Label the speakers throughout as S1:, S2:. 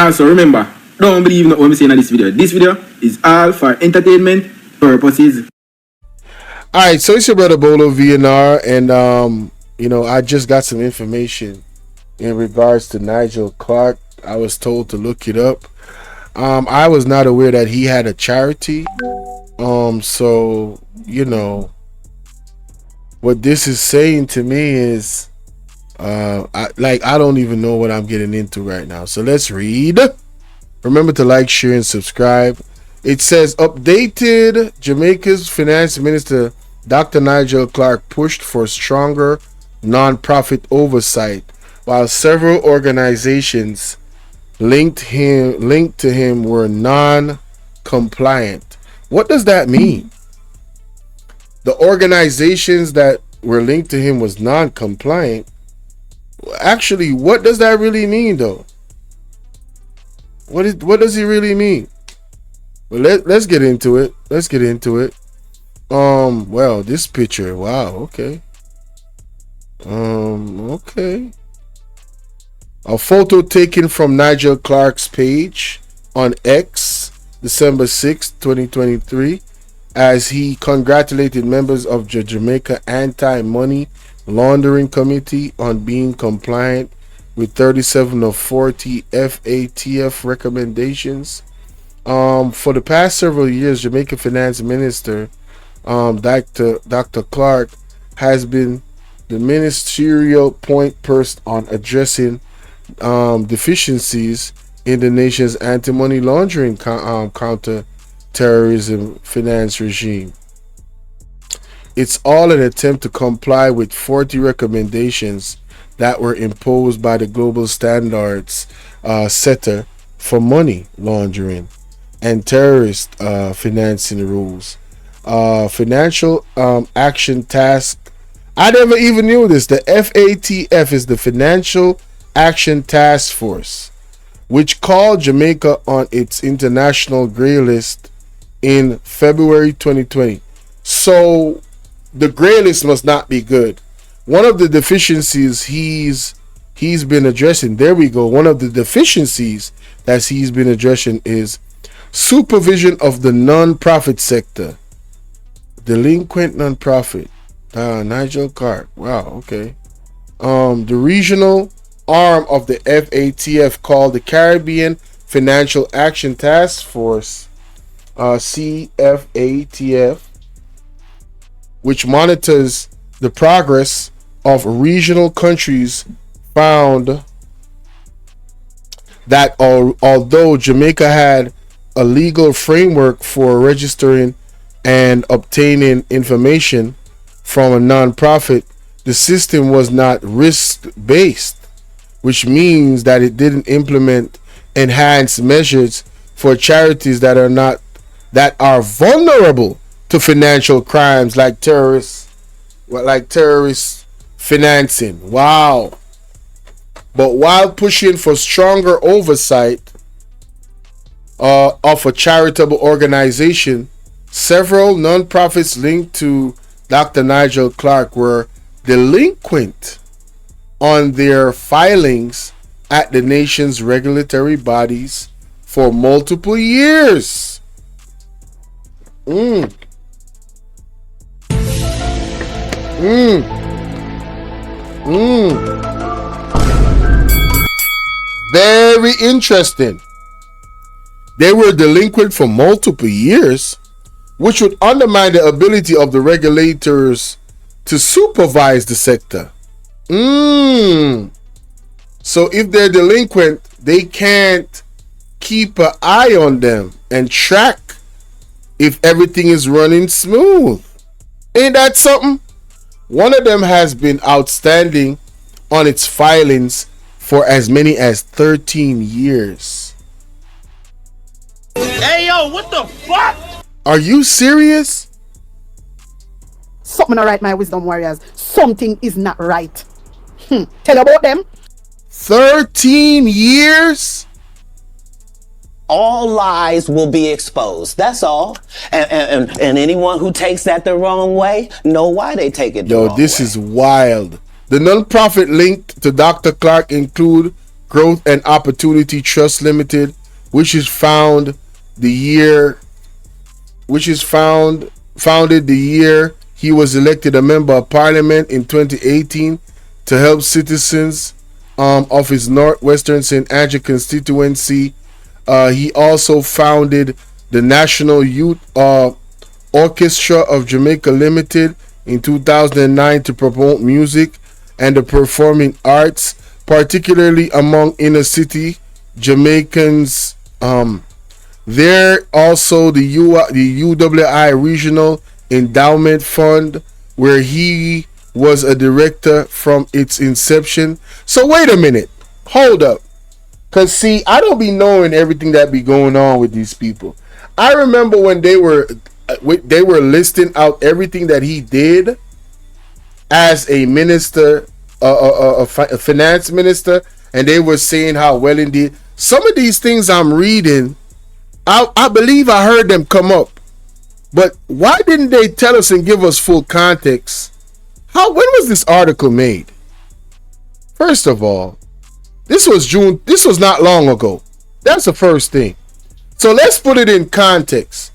S1: Also, remember, don't believe what I'm saying in this video. This video is all for entertainment purposes.
S2: Alright, so it's your brother Bolo V&R, and you know, I just got some information in regards to Nigel Clarke. I was told to look it up. I was not aware that he had a charity. So, you know, what this is saying to me is I don't even know what I'm getting into right now. So let's read. Remember to like, share, and subscribe. It says, updated Jamaica's finance minister Dr. Nigel Clarke pushed for stronger non-profit oversight, while several organizations linked to him were non-compliant. What does that mean? The organizations that were linked to him was non-compliant. Actually, what does that really mean, though? What does he really mean? Well, let's get into it. Let's get into it. Well, this picture. Wow. Okay. Okay. A photo taken from Nigel Clarke's page on X, December 6, 2023, as he congratulated members of the Jamaica Anti-Money Laundering Committee on being compliant with 37 of 40 FATF recommendations. For the past several years, Jamaica Finance Minister Dr. Clarke has been the ministerial point person on addressing deficiencies in the nation's anti-money laundering counter-terrorism finance regime. It's all an attempt to comply with 40 recommendations that were imposed by the global standards setter for money laundering and terrorist financing rules. Financial Action Task. I never even knew this. The FATF is the Financial Action Task Force, which called Jamaica on its international gray list in February 2020. So the gray list must not be good. One of the deficiencies he's been addressing, there we go. One of the deficiencies that he's been addressing is supervision of the non-profit sector. Delinquent non-profit. Nigel Clarke. Wow, okay. The regional arm of the FATF called the Caribbean Financial Action Task Force, CFATF, which monitors the progress of regional countries, found that although Jamaica had a legal framework for registering and obtaining information from a non-profit, the system was not risk-based, which means that it didn't implement enhanced measures for charities that are vulnerable to financial crimes like terrorist financing. Wow. But while pushing for stronger oversight of a charitable organization, several non-profits linked to Dr. Nigel Clarke were delinquent on their filings at the nation's regulatory bodies for multiple years. Very interesting. They were delinquent for multiple years, which would undermine the ability of the regulators to supervise the sector. So if they're delinquent, they can't keep an eye on them and track if everything is running smooth. Ain't that something? One of them has been outstanding on its filings for as many as 13 years.
S3: Hey, yo, what the fuck?
S2: Are you serious?
S4: Something not right, my wisdom warriors. Something is not right. Tell about them.
S2: 13 years?
S5: All lies will be exposed. That's all. And anyone who takes that the wrong way, know why they take it the wrong way.
S2: This is wild. The non-profit linked to Dr. Clarke include Growth and Opportunity Trust Limited, which is founded the year he was elected a member of parliament in 2018 to help citizens of his northwestern St. Andrew constituency. He also founded the National Youth Orchestra of Jamaica Limited in 2009 to promote music and the performing arts, particularly among inner city Jamaicans. There also the UWI Regional Endowment Fund, where he was a director from its inception. So wait a minute, hold up, cause see, I don't be knowing everything that be going on with these people. I remember when they were listing out everything that he did as a minister, a finance minister, and they were saying how well he did. Some of these things I'm reading, I believe I heard them come up, but why didn't they tell us and give us full context? When was this article made? First of all, this was June. This was not long ago. That's the first thing. So let's put it in context.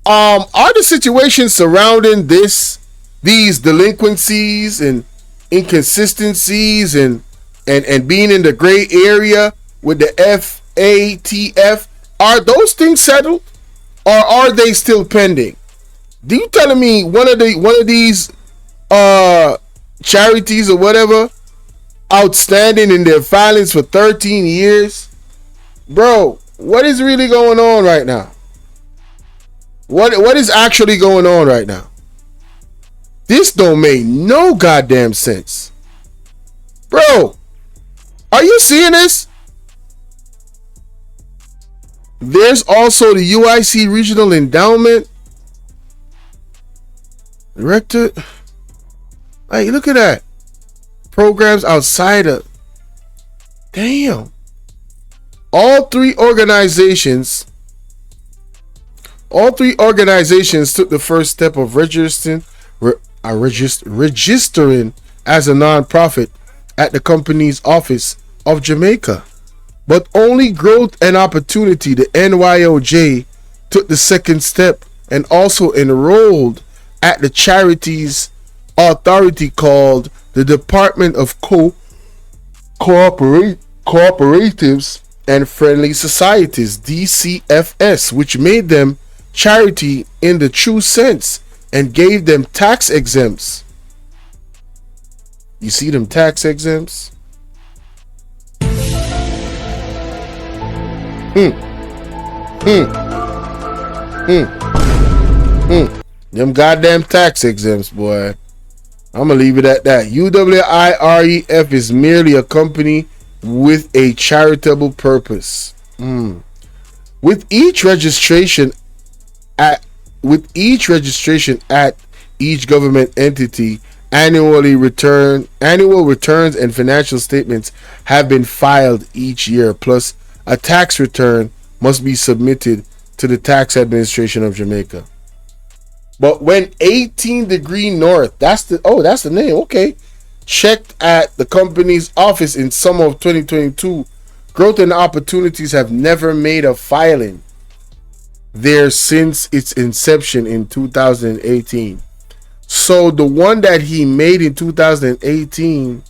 S2: Are the situations surrounding these delinquencies and inconsistencies and being in the gray area with the FATF, are those things settled, or are they still pending? Do you telling me one of these charities or whatever outstanding in their filings for 13 years? Bro, what is really going on right now? What is actually going on right now? This don't make no goddamn sense. Bro, are you seeing this? There's also the UIC Regional Endowment Director. Hey, look at that. Programs outside of. Damn. All three organizations took the first step of registering as a non-profit at the company's office of Jamaica. But only Growth and Opportunity, the NYOJ, took the second step and also enrolled at the charity's authority called the Department of Cooperatives and Friendly Societies, DCFS, which made them charity in the true sense and gave them tax exempts. You see them tax exempts? Them goddamn tax exempts, boy. I'm gonna leave it at that. UWIREF is merely a company with a charitable purpose. With each registration at each government entity, annual returns and financial statements have been filed each year. Plus, a tax return must be submitted to the Tax Administration of Jamaica. But when 18 Degree North, that's the name, okay, checked at the company's office in summer of 2022, Growth and Opportunities have never made a filing there since its inception in 2018. So the one that he made in 2018,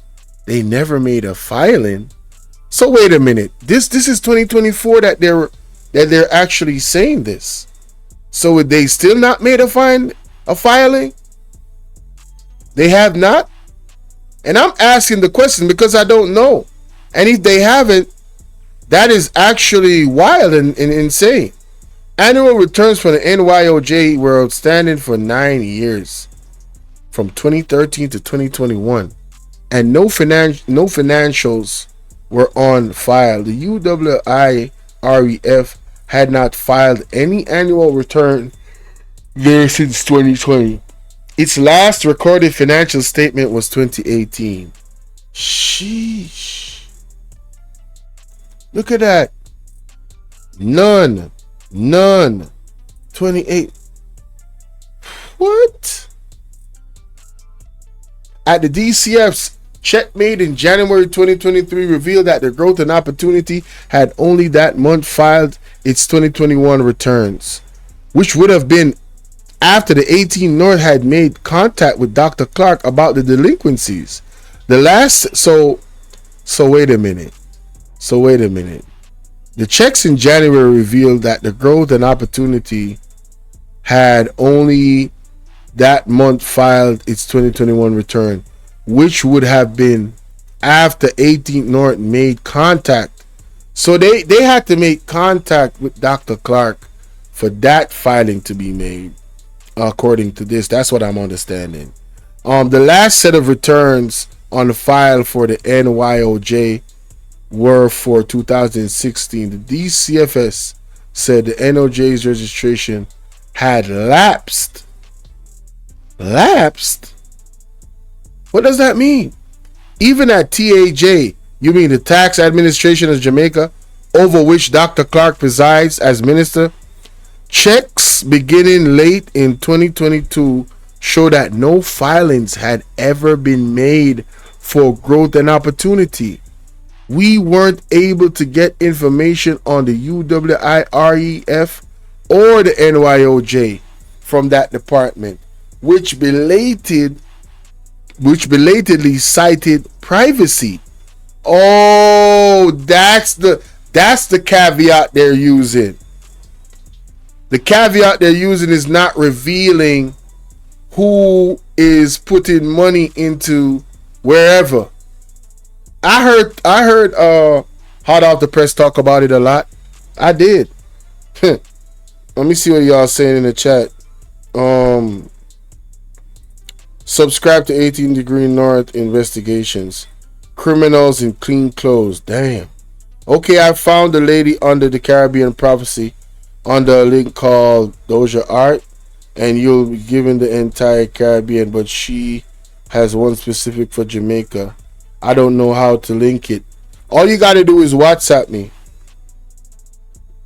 S2: they never made a filing. So wait a minute, this is 2024 that they're actually saying this. So would they still not made a filing? They have not? And I'm asking the question because I don't know. And if they haven't, that is actually wild and insane. Annual returns for the NYOJ were outstanding for 9 years, from 2013 to 2021, and no financials were on file. The UWIREF had not filed any annual return there since 2020. Its last recorded financial statement was 2018. Sheesh. Look at that. None. 28. What? At the check made in January 2023 revealed that the Growth and Opportunity had only that month filed its 2021 returns, which would have been after the 18 North had made contact with Dr. Clarke about the delinquencies. The last so wait a minute. The checks in January revealed that the Growth and Opportunity had only that month filed its 2021 return, which would have been after 18th North made contact. So they had to make contact with Dr. Clarke for that filing to be made, according to this. That's what I'm understanding. The last set of returns on the file for the NYOJ were for 2016. The DCFS said the NOJ's registration had lapsed. Lapsed? What does that mean? Even at TAJ, you mean the Tax Administration of Jamaica, over which Dr. Clarke presides as minister, checks beginning late in 2022 show that no filings had ever been made for Growth and Opportunity. We weren't able to get information on the UWIREF or the NYOJ from that department, which belatedly cited privacy. Oh, that's the caveat they're using. The caveat they're using is not revealing who is putting money into wherever. I heard Hot Off the Press talk about it a lot. I did. Let me see what y'all saying in the chat. Subscribe to 18 Degree North investigations. Criminals in clean clothes. Damn. Okay, I found the lady under the Caribbean Prophecy under a link called Doja Art, and you'll be given the entire Caribbean, but she has one specific for Jamaica. I don't know how to link it. All you got to do is WhatsApp me.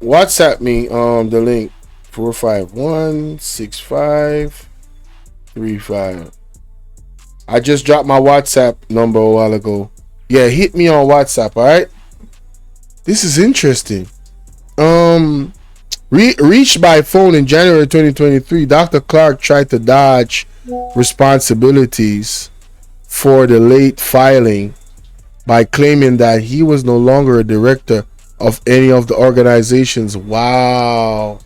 S2: The link 451-6535. I just dropped my WhatsApp number a while ago. Yeah, hit me on WhatsApp, all right? This is interesting. Reached by phone in January 2023, Dr. Clarke tried to dodge responsibilities for the late filing by claiming that he was no longer a director of any of the organizations. Wow.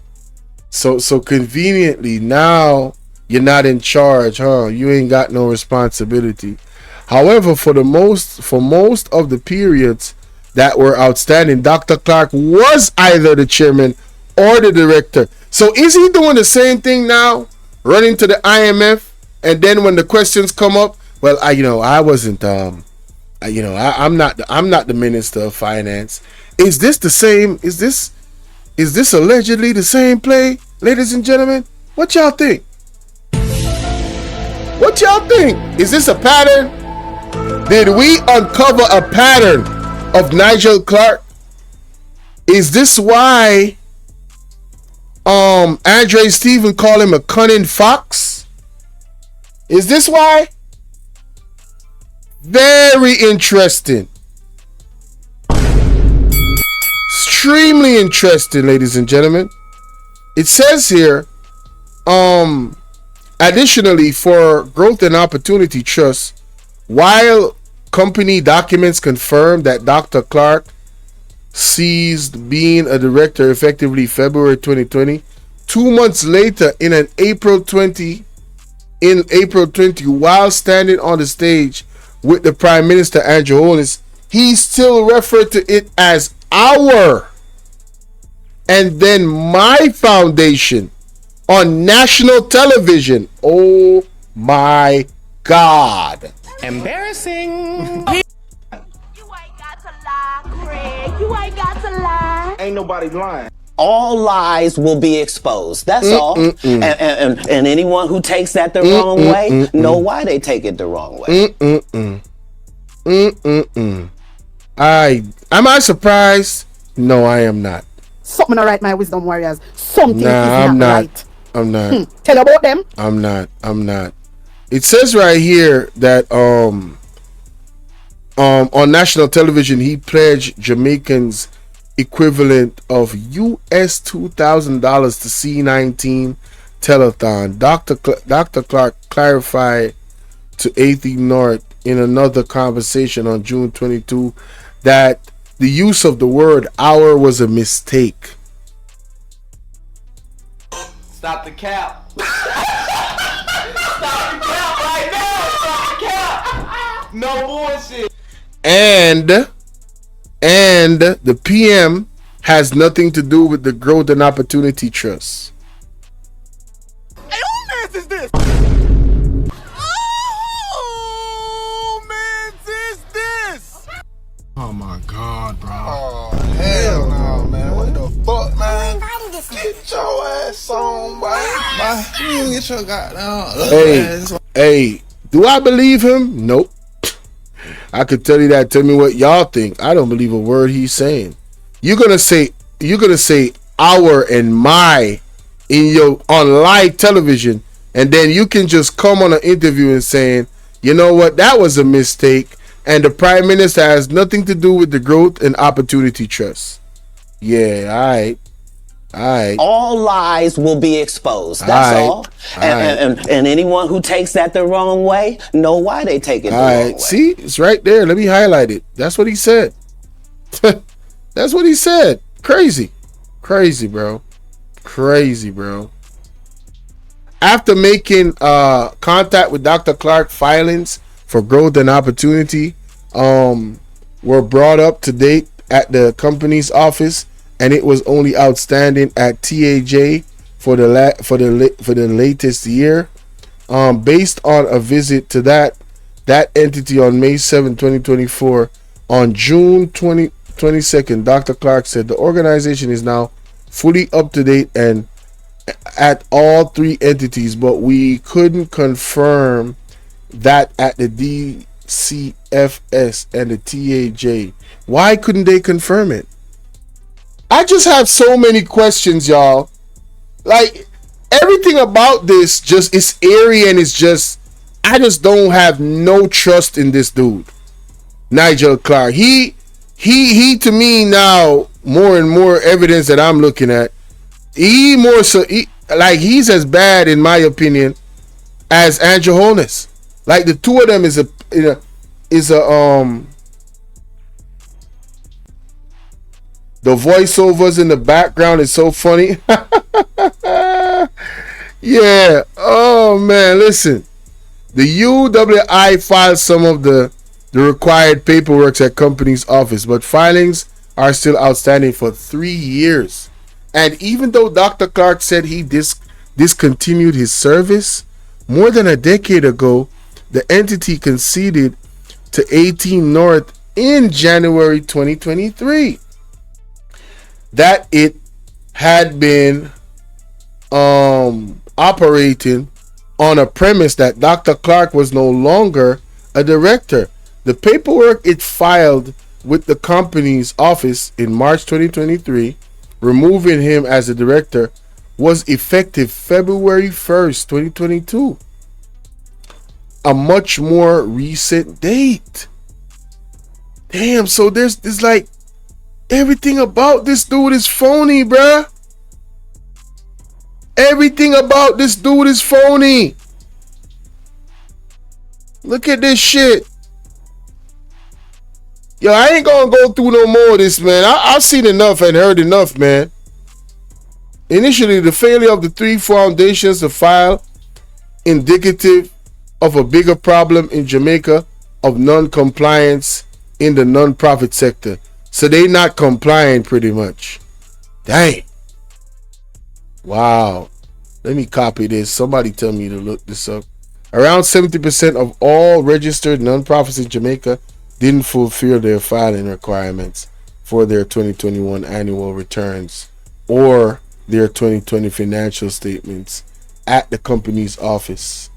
S2: So conveniently now you're not in charge, huh? You ain't got no responsibility. However, for most of the periods that were outstanding, Dr. Clarke was either the chairman or the director. So is he doing the same thing now? Running to the IMF, and then when the questions come up, well, I wasn't I'm not the Minister of Finance. Is this the same? Is this allegedly the same play, ladies and gentlemen? What y'all think? What y'all think? Is this a pattern? Did we uncover a pattern of Nigel Clarke? Is this why Andre Stephen called him a cunning fox? Is this why? Very interesting. Extremely interesting, ladies and gentlemen. It says here, additionally, for Growth and Opportunity Trust, while company documents confirm that Dr. Clarke ceased being a director effectively February 2020, 2 months later in April 20, while standing on the stage with the Prime Minister Andrew Holness, he still referred to it as our and then my foundation on national television. Oh my God.
S5: Embarrassing.
S3: You ain't got to lie, Craig. You ain't got to lie.
S1: Ain't nobody lying.
S5: All lies will be exposed. That's all. And anyone who takes that the wrong way know why they take it the wrong way.
S2: Am I surprised? No, I am not.
S4: Something not right, my wisdom warriors. Something is
S2: I'm
S4: not
S2: not.
S4: right.
S2: I'm not.
S4: Tell about them.
S2: I'm not. It says right here that On national television, he pledged Jamaicans equivalent of US $2,000 to C19 telethon. Dr. Clarke clarified to 18 North in another conversation on June 22 that the use of the word "our" was a mistake.
S6: Stop the cap. Stop the cap right now. Stop the cap. No bullshit.
S2: And the PM has nothing to do with the Growth and Opportunity Trust.
S6: Hey, who man is this? Oh, man, is this?
S2: Oh my God, bro.
S7: Oh, hell no, man. What the fuck, man? Get your ass on, boy. You get your goddamn
S2: Hey, do I believe him? Nope. I could tell you that. Tell me what y'all think. I don't believe a word he's saying. You're gonna say "our" and "my" on live television, and then you can just come on an interview and saying, you know what, that was a mistake, and the Prime Minister has nothing to do with the Growth and Opportunity Trust. Yeah, all right.
S5: All lies will be exposed. That's all. And anyone who takes that the wrong way, know why they take it the wrong way.
S2: See, it's right there. Let me highlight it. That's what he said. That's what he said. Crazy, bro. Crazy, bro. After making contact with Dr. Clarke, filings for Growth and Opportunity were brought up to date at the company's office, and it was only outstanding at TAJ for the latest year. Based on a visit to that entity on May 7, 2024, on June 22nd, Dr. Clarke said the organization is now fully up to date and at all three entities, but we couldn't confirm that at the DCFS and the TAJ. Why couldn't they confirm it? I just have so many questions, y'all. Like, everything about this just is airy, and it's just, I just don't have no trust in this dude, Nigel Clarke. He to me now, more and more evidence that I'm looking at, he's as bad in my opinion as Andrew Holness. Like, the two of them is a the voiceovers in the background is so funny. Yeah. Oh man, listen. The UWI filed some of the required paperwork at company's office, but filings are still outstanding for 3 years. And even though Dr. Clarke said he discontinued his service more than a decade ago, the entity conceded to 18 North in January 2023 that it had been operating on a premise that Dr. Clarke was no longer a director. The paperwork it filed with the company's office in March 2023, removing him as a director, was effective February 1st, 2022. A much more recent date. Damn, so there's like, everything about this dude is phony, bruh. Everything about this dude is phony. Look at this shit. Yo, I ain't gonna go through no more of this, man. I've seen enough and heard enough, man. Initially, the failure of the three foundations to file indicative of a bigger problem in Jamaica of non-compliance in the non-profit sector. So they not complying pretty much. Dang. Wow. Let me copy this. Somebody tell me to look this up. Around 70% of all registered non-profits in Jamaica didn't fulfill their filing requirements for their 2021 annual returns or their 2020 financial statements at the company's office.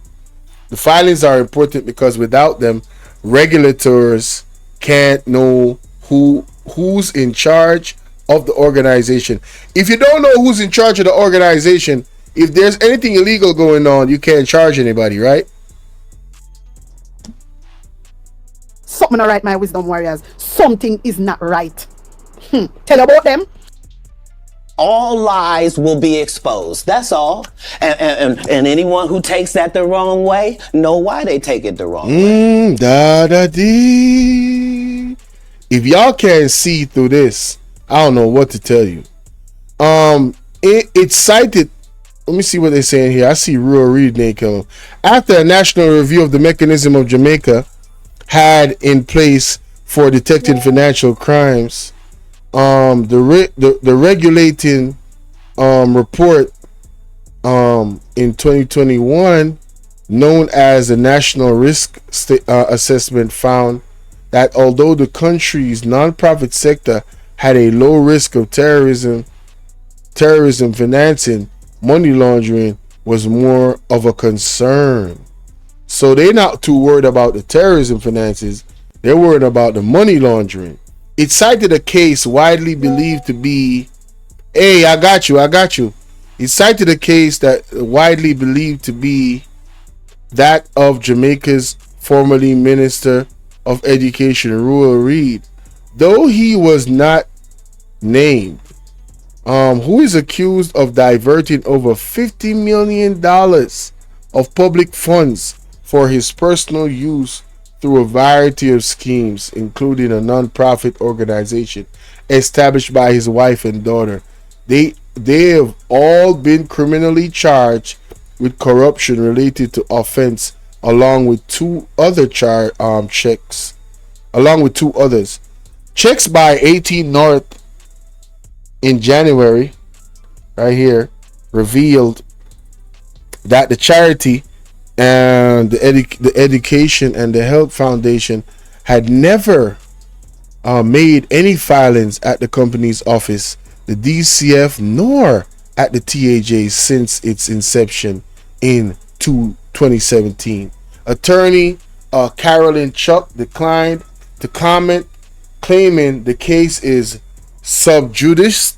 S2: The filings are important because without them, regulators can't know who's in charge of the organization. If you don't know who's in charge of the organization, if there's anything illegal going on, you can't charge anybody, right?
S4: something not right, my wisdom warriors. Something is not right. Tell about them.
S5: All lies will be exposed. That's all. And anyone who takes that the wrong way, know why they take it the wrong way.
S2: Dee. If y'all can't see through this, I don't know what to tell you. It cited. Let me see what they're saying here. I see Rural Reed Nacon. After a national review of the mechanism of Jamaica had in place for detecting financial crimes, the regulating report in 2021, known as the National Risk Assessment, found that although the country's nonprofit sector had a low risk of terrorism financing, money laundering was more of a concern. So they're not too worried about the terrorism finances, they're worried about the money laundering. It cited a case widely believed to be, hey, I got you. It cited a case that widely believed to be that of Jamaica's formerly Minister of Education, Rural Reed, though he was not named, who is accused of diverting over $50 million of public funds for his personal use through a variety of schemes, including a non-profit organization established by his wife and daughter. They have all been criminally charged with corruption related to offense, along with two others. Checks by 18 North in January, right here, revealed that the charity and the Education and the Health Foundation had never made any filings at the company's office, the DCF, nor at the TAJ since its inception in 2017. Attorney Carolyn Chuck declined to comment, claiming the case is sub judice.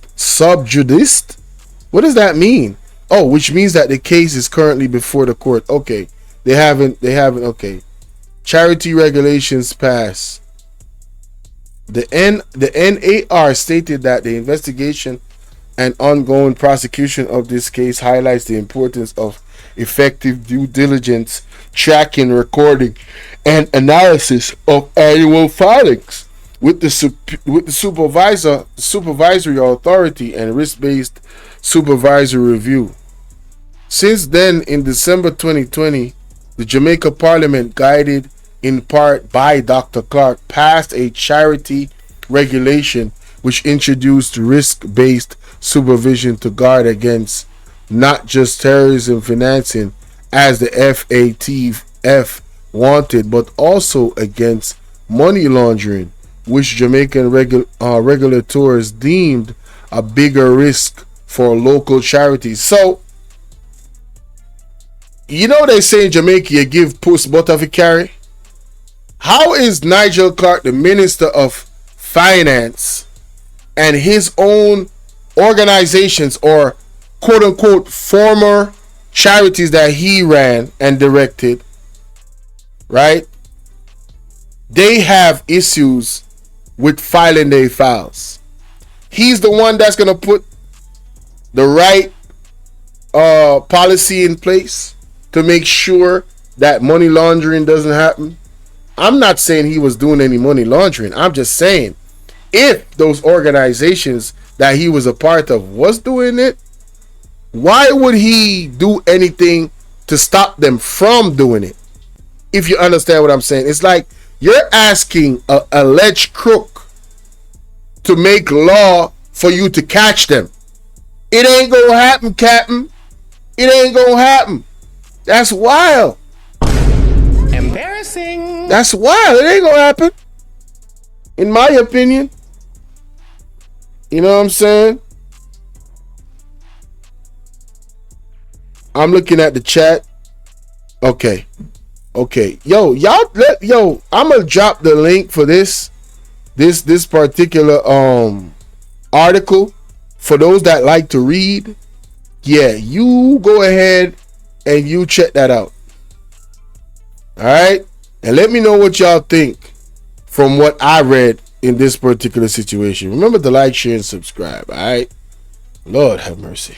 S2: What does that mean? Oh, which means that the case is currently before the court. Okay. They haven't, okay. Charity regulations pass. The NAR stated that the investigation and ongoing prosecution of this case highlights the importance of effective due diligence, tracking, recording, and analysis of annual filings with the supervisory authority and risk-based supervisory review. Since then, in December 2020, the Jamaica Parliament, guided in part by Dr. Clarke, passed a charity regulation which introduced risk-based supervision to guard against not just terrorism financing, as the FATF wanted, but also against money laundering, which Jamaican regulators deemed a bigger risk for local charities. So, you know they say in Jamaica you give puss butter for carry. How is Nigel Clarke, the Minister of Finance, and his own organizations or quote-unquote former charities that he ran and directed, right? They have issues with filing their files. He's the one that's going to put the right policy in place to make sure that money laundering doesn't happen. I'm not saying he was doing any money laundering. I'm just saying if those organizations that he was a part of was doing it, why would he do anything to stop them from doing it? If you understand what I'm saying. It's like you're asking an alleged crook to make law for you to catch them. It ain't gonna happen, Captain. It ain't gonna happen. That's wild.
S5: Embarrassing.
S2: That's wild. It ain't gonna happen. In my opinion. You know what I'm saying? I'm looking at the chat. Okay. Yo, I'm gonna drop the link for this particular article for those that like to read. Yeah, you go ahead and you check that out. All right? And let me know what y'all think. from what I read in this particular situation. Remember to like, share, and subscribe. All right. Lord have mercy.